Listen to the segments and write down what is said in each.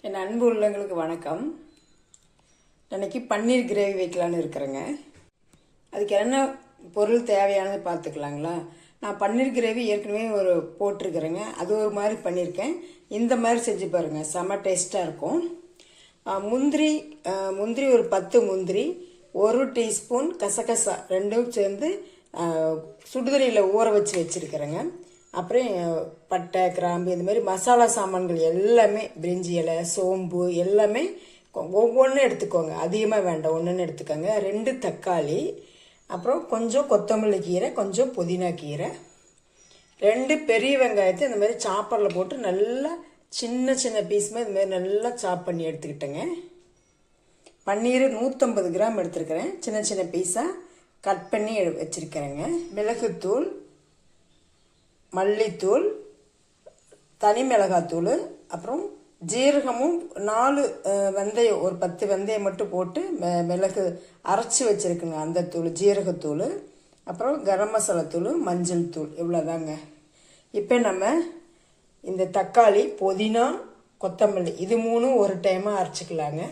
என் அன்பு உள்ளவங்களுக்கு வணக்கம். இன்னைக்கு பன்னீர் கிரேவி வைக்கலான்னு இருக்கிறேங்க. அதுக்கு என்ன பொருள் தேவையானது பார்த்துக்கலாங்களா? நான் பன்னீர் கிரேவி ஏற்கனவே ஒரு போட்டிருக்கிறேங்க. அது ஒரு மாதிரி பண்ணியிருக்கேன். இந்த மாதிரி செஞ்சு பாருங்கள், செம்ம டேஸ்ட்டாக இருக்கும். முந்திரி ஒரு 10 முந்திரி, 1 டீஸ்பூன் கசகசா ரெண்டும் சேர்ந்து சுடுதண்ணியில் ஊற வச்சுருக்கிறேங்க. அப்புறம் பட்டை, கிராம்பு, இந்த மாதிரி மசாலா சாமான்கள் எல்லாமே, பிரிஞ்சி இலை, சோம்பு எல்லாமே ஒவ்வொன்றும் எடுத்துக்கோங்க. அதிகமாக வேண்டாம், ஒன்றுன்னு எடுத்துக்கோங்க. 2 தக்காளி, அப்புறம் கொஞ்சம் கொத்தமல்லி கீரை, கொஞ்சம் புதினா கீரை, 2 பெரிய வெங்காயத்தை இந்த மாதிரி சாப்பரில் போட்டு நல்லா சின்ன சின்ன பீஸுமே இது மாதிரி நல்லா சாப் பண்ணி எடுத்துக்கிட்டேங்க. பன்னீர் 150 கிராம் எடுத்துருக்கிறேன். சின்ன சின்ன பீஸாக கட் பண்ணி வச்சுருக்கிறேங்க. மிளகுத்தூள், மல்லித்தூள், தனி மிளகாத்தூள், அப்புறம் ஜீரகமும் 4 வெந்தயம், ஒரு 10 வெந்தயம் மட்டும் போட்டு மிளகு அரைச்சி வச்சுருக்குங்க அந்த தூள், ஜீரகத்தூள், அப்புறம் கரம் மசாலா தூள், மஞ்சள் தூள், இவ்வளோதாங்க. இப்போ நம்ம இந்த தக்காளி, புதினா, கொத்தமல்லி இது 3 ஒரு டைமாக அரைச்சிக்கலாங்க.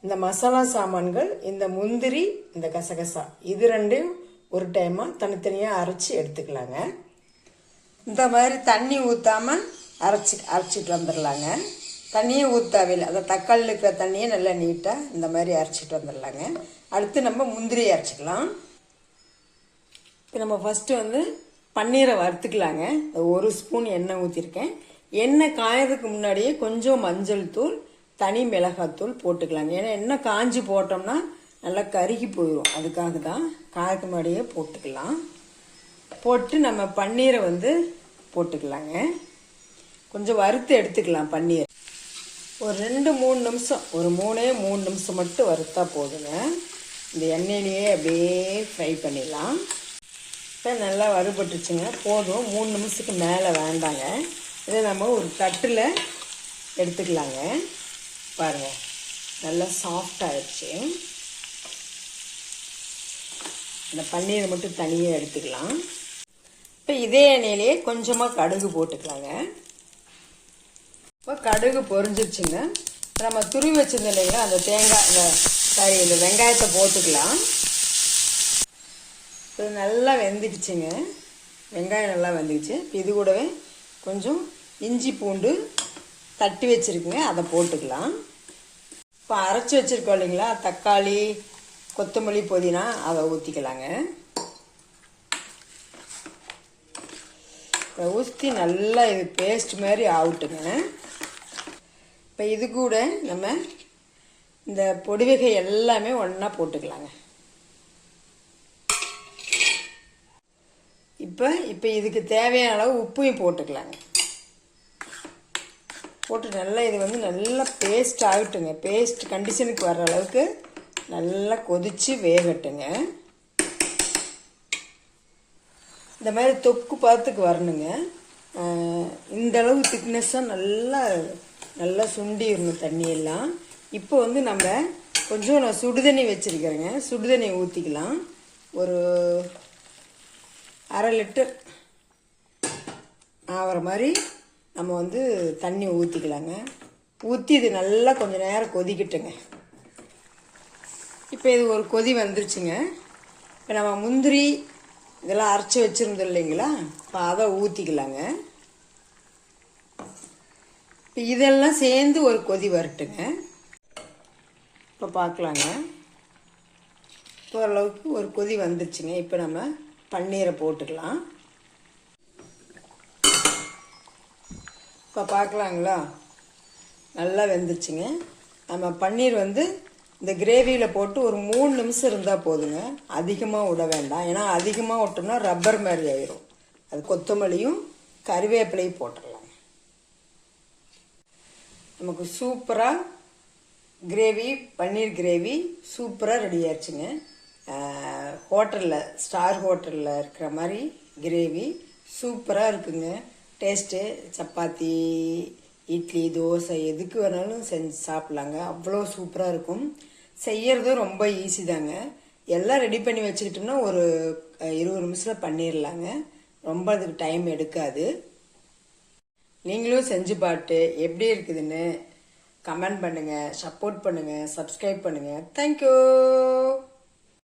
இந்த மசாலா சாமான்கள், இந்த முந்திரி, இந்த கசகசா இது 2 ஒரு டைமாக தனித்தனியாக அரைச்சி எடுத்துக்கலாங்க. இந்த மாதிரி தண்ணி ஊற்றாமல் அரைச்சிட்டு வந்துடலாங்க. தண்ணியே ஊற்றாவில்லை, அந்த தக்காளியில் இருக்கிற தண்ணியே நல்லா நீட்டாக இந்த மாதிரி அரைச்சிட்டு வந்துடலாங்க. அடுத்து நம்ம முந்திரி அரைச்சிக்கலாம். இப்போ நம்ம ஃபஸ்ட்டு பன்னீரை வறுத்துக்கலாங்க. 1 ஸ்பூன் எண்ணெய் ஊற்றிருக்கேன். எண்ணெய் காயறதுக்கு முன்னாடியே கொஞ்சம் மஞ்சள் தூள், தனி மிளகாத்தூள் போட்டுக்கலாங்க. ஏன்னா எண்ணெய் காஞ்சி போட்டோம்னா நல்லா கருகி போயிடும். அதுக்காக தான் காயக்கு முன்னாடியே போட்டுக்கலாம். போட்டு நம்ம பன்னீரை போட்டுக்கலாங்க. கொஞ்சம் வறுத்து எடுத்துக்கலாம் பன்னீர். ஒரு 2-3 நிமிஷம், ஒரு 3 நிமிஷம் மட்டும் வறுத்தா போதுங்க. இந்த எண்ணெயிலேயே அப்படியே ஃப்ரை பண்ணிடலாம். இப்போ நல்லா வறுபட்டுச்சுங்க, போதும். 3 நிமிஷத்துக்கு மேலே வேண்டாங்க. இதை நம்ம ஒரு தட்டில் எடுத்துக்கலாங்க. பாருங்கள், நல்லா சாஃப்டாகிடுச்சு. இந்த பன்னீரை மட்டும் தனியாக எடுத்துக்கலாம். இப்போ இதே எண்ணெயிலேயே கொஞ்சமாக கடுகு போட்டுக்கலாங்க. இப்போ கடுகு பொரிஞ்சிருச்சுங்க. நம்ம துருவி வச்சுருந்தோம் இல்லைங்களா, அந்த தேங்காய் இந்த வெங்காயத்தை போட்டுக்கலாம். இது நல்லா வெந்துடுச்சுங்க, வெங்காயம் நல்லா வெந்துடுச்சு. இது கூடவே கொஞ்சம் இஞ்சி பூண்டு தட்டி வச்சுருக்குங்க, அதை போட்டுக்கலாம். இப்போ அரைச்சி வச்சுருக்கோம் இல்லைங்களா, தக்காளி, கொத்தமல்லி, புதினா, அதை ஊற்றிக்கலாங்க. ஊற்றி நல்லா இது பேஸ்ட் மாதிரி ஆகட்டுங்க. இப்போ இது கூட நம்ம இந்த பொடி வகை எல்லாமே ஒன்றா போட்டுக்கலாங்க. இப்போ இதுக்கு தேவையான அளவு உப்பையும் போட்டுக்கலாங்க. போட்டு நல்லா இது நல்லா பேஸ்ட் ஆகட்டுங்க. பேஸ்ட் கண்டிஷனுக்கு வர்ற அளவுக்கு நல்லா கொதித்து வேகட்டுங்க. இந்த மாதிரி தொக்கு பார்த்துக்கு வரணுங்க. இந்த அளவு திக்னஸ்ஸாக நல்லா சுண்டிடணும் தண்ணியெல்லாம். இப்போ நம்ம கொஞ்சம் நான் சுடுதண்ணி வச்சுருக்கிறேங்க. சுடுதண்ணி ஊற்றிக்கலாம். ஒரு 1/2 லிட்டர் ஆகிற மாதிரி நம்ம தண்ணி ஊற்றிக்கலாங்க. ஊற்றி இது நல்லா கொஞ்சம் நேரம் கொதிக்கட்டுங்க. இப்போ இது ஒரு கொதி வந்துருச்சுங்க. இப்போ நம்ம முந்திரி இதெல்லாம் அரைச்சி வச்சுருந்தோம் இல்லைங்களா, இப்போ அதை ஊற்றிக்கலாங்க. இப்போ இதெல்லாம் சேர்ந்து ஒரு கொதி வரட்டுங்க. இப்போ பார்க்கலாங்க. இப்போ ஓரளவுக்கு ஒரு கொதி வந்துருச்சுங்க. இப்போ நம்ம பன்னீரை போட்டுக்கலாம். இப்போ பார்க்கலாங்களா, நல்லா வெந்துருச்சுங்க. நம்ம பன்னீர் இந்த கிரேவியில் போட்டு ஒரு 3 நிமிஷம் இருந்தால் போதுங்க. அதிகமாக விட வேண்டாம், ஏன்னா அதிகமாக விட்டோம்னா ரப்பர் மாதிரி ஆயிரும். அது கொத்தமல்லியும் கறிவேப்பிலையும் போட்டுடலாம். நமக்கு சூப்பராக கிரேவி, பன்னீர் கிரேவி சூப்பராக ரெடி ஆயிடுச்சுங்க. ஹோட்டலில், ஸ்டார் ஹோட்டலில் இருக்கிற மாதிரி கிரேவி சூப்பராக இருக்குங்க. டேஸ்ட்டு சப்பாத்தி, இட்லி, தோசை எதுக்கு வேணாலும் செஞ்சு சாப்பிட்லாங்க. அவ்வளோ சூப்பராக இருக்கும். செய்யறதும் ரொம்ப ஈஸி தாங்க. எல்லாம் ரெடி பண்ணி வச்சுக்கிட்டோம்னா ஒரு 20 நிமிஷத்தில் பண்ணிடலாங்க. ரொம்ப அதுக்கு டைம் எடுக்காது. நீங்களும் செஞ்சு பாட்டு எப்படி இருக்குதுன்னு கமெண்ட் பண்ணுங்கள், சப்போர்ட் பண்ணுங்கள், சப்ஸ்கிரைப் பண்ணுங்கள். தேங்க்யூ.